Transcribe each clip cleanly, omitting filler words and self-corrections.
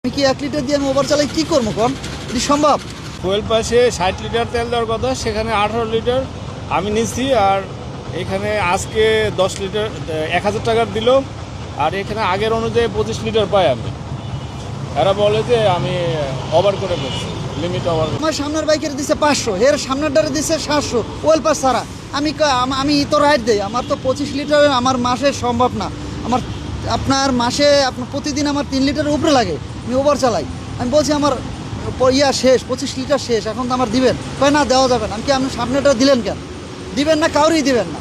আমি কি 1 লিটার দিয়ে আমি ওভার চালাই কি করবো কোন এটি সম্ভব? ফুয়েল পাশে 60 লিটার তেল দেওয়ার কথা, সেখানে 18 লিটার আমি নিচ্ছি। আর এখানে আজকে 10 লিটার 1000 টাকার দিল, আর এখানে আগের অনুযায়ী 25 লিটার পাই আমি। এরা বলে যে আমি ওভার করে ফেলছি, লিমিট ওভার। আমার সামনের বাইকের দিছে 500, এর সামনেরটারে দিছে 700 ওয়েল পাস ছাড়া। আমি তো রাইড দেই, আমার তো 25 লিটার আমার মাসে সম্ভব না। আপনার মাসে প্রতিদিন আমার 3 লিটারের উপরে লাগে, আমি ওভার চালাই। আমি বলছি আমার শেষ 25 লিটার শেষ, এখন তো আমার দিবেন? কয় না, দেওয়া যাবে না। আমি কি আপনি সামনেটা দিলেন কেন? দিবেন না, কাউরেই দিবেন না।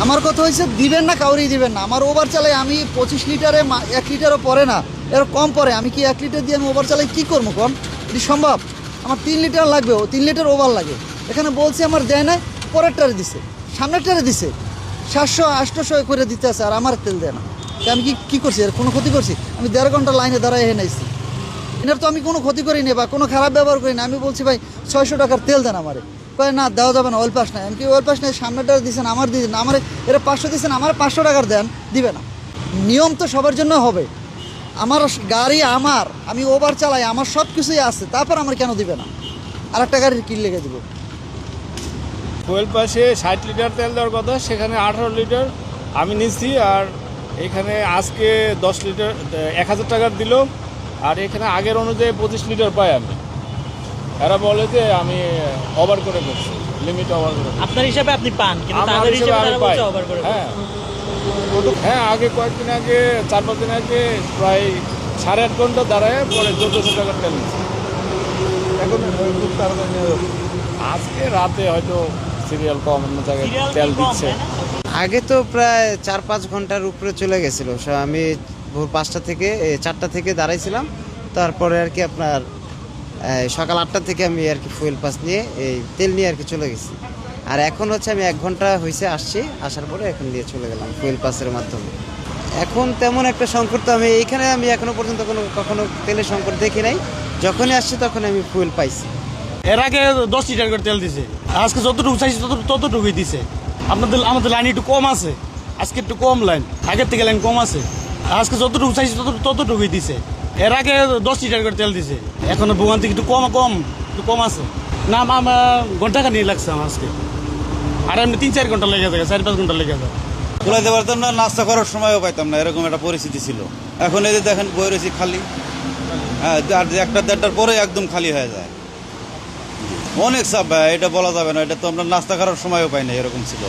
আমার কথা হয়েছে দিবেন না, কাউরেই দিবেন না। আমার ওভার চালাই আমি 25 লিটারে 1 লিটারও পরে না, এর কম পরে। আমি কি 1 লিটার দিয়ে আমি ওভার চালাই কি করবো কোন এটি সম্ভব? আমার 3 লিটার লাগবে, 3 লিটার ওভার লাগে। এখানে বলছি আমার দেয় না, পরেরটারে দিছে, সামনেরটারে দিছে 700-800 করে দিতে আছে, আর আমার তেল দেয় না। আমি কি করছি? এর কোনো ক্ষতি করছি? আমি 1.5 ঘন্টা লাইনে দাঁড়ায় নাইছি, এনার তো আমি কোনো ক্ষতি করিনি বা কোনো খারাপ ব্যবহার করি না। আমি বলছি ভাই 600 টাকার তেল দেন আমারে। কয় না, দেওয়া যাবে না, ওয়েল পাস নাই। আমি কি ওয়েল পাস নাই? সামনেটা দিচ্ছেন, আমার দিন আমার এরা 500 দিচ্ছেন, আমার 500 টাকার দেন, দিবে না। নিয়ম তো সবার জন্য হবে। আমার গাড়ি আমার, আমি ওভার চালাই, আমার সব কিছুই আছে, তারপর আমার কেন দিবে না? আর একটা গাড়ির কি লেগে দিব? ফুয়েল পাশে 60 লিটার তেল দেওয়ার কথা, সেখানে 18 লিটার আমি নিচ্ছি। আর এখানে আজকে 10 লিটার 1000 টাকার দিল, আর এখানে আগের অনুযায়ী 25 লিটার পাই আমি। এরা বলে যে আমি ওভার করে ফেলছি, লিমিট ওভার করে। আপনার হিসাবে আপনি পান, কিন্তু আমার তাদের হিসেবে হিসাবে আমি তারা পাই। বলছে ওভার করে। হ্যাঁ, আগে কয়েকদিন আগে 4-5 দিন আগে প্রায় 8.5 ঘন্টা দাঁড়ায় পরে 1400 টাকার তেল নিচ্ছি। এখন খুব তাড়াতাড়ি নিয়ে যাবো। আজকে রাতে হয়তো সিরিয়াল কম, অন্য জায়গায় সিরিয়াল তেল কম, দিচ্ছে। তাই না? আগে তো প্রায় 4-5 ঘন্টার উপরে চলে গেছিলো। আমি ভোর 5টা থেকে 4টা থেকে দাঁড়াইছিলাম, তারপরে আর কি আপনার সকাল 8টা থেকে আমি আর কি ফুয়েল পাস নিয়ে এই তেল নিয়ে আর কি চলে গেছি। আর এখন হচ্ছে আমি 1 ঘন্টা হয়েছে আসছি, আসার পরে এখন দিয়ে চলে গেলাম ফুয়েল পাসের মাধ্যমে। এখন তেমন একটা সংকট তো আমি এইখানে এখনো পর্যন্ত কখনো তেলের সংকট দেখি নাই। যখনই আসছি তখন আমি ফুয়েল পাইছি। এর আগে 10 লিটার করে তেল দিছে, আজকে যতটুকু চাইছে ততটুকুই দিছে। আমাদের লাইন একটু কম আছে, আজকে একটু কম লাইন, আগের থেকে লাইন কম আছে। আজকে যতটুকু চাইছে ততটুকুই দিছে। এর আগে 10 লিটার করে তেল দিছে, এখন ভোগান থেকে একটু কম আছে। না আমার ঘন্টাখানি লাগছে আমার আজকে, আর এমনি 3-4 ঘন্টা লেগে যায়, 4-5 ঘন্টা লেগে যায়। কুলাইতে পারতাম না, নাস্তা করার সময়ও পাইতাম না, এরকম একটা পরিস্থিতি ছিল। এখন এই যে দেখেন বই রয়েছি খালি, হ্যাঁ, আর 1টা-1.5টার পরে একদম খালি হয়ে যায়। অনেক চাপ ভাই, এটা বলা যাবে না। এটা তো আমরা নাস্তা করার সময়ও পাই না, এরকম ছিল।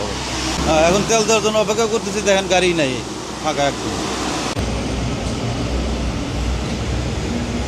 এখন তেল দেওয়ার জন্য অপেক্ষা করতেছি, দেখেন গাড়ি নাই, ফাঁকা একদম।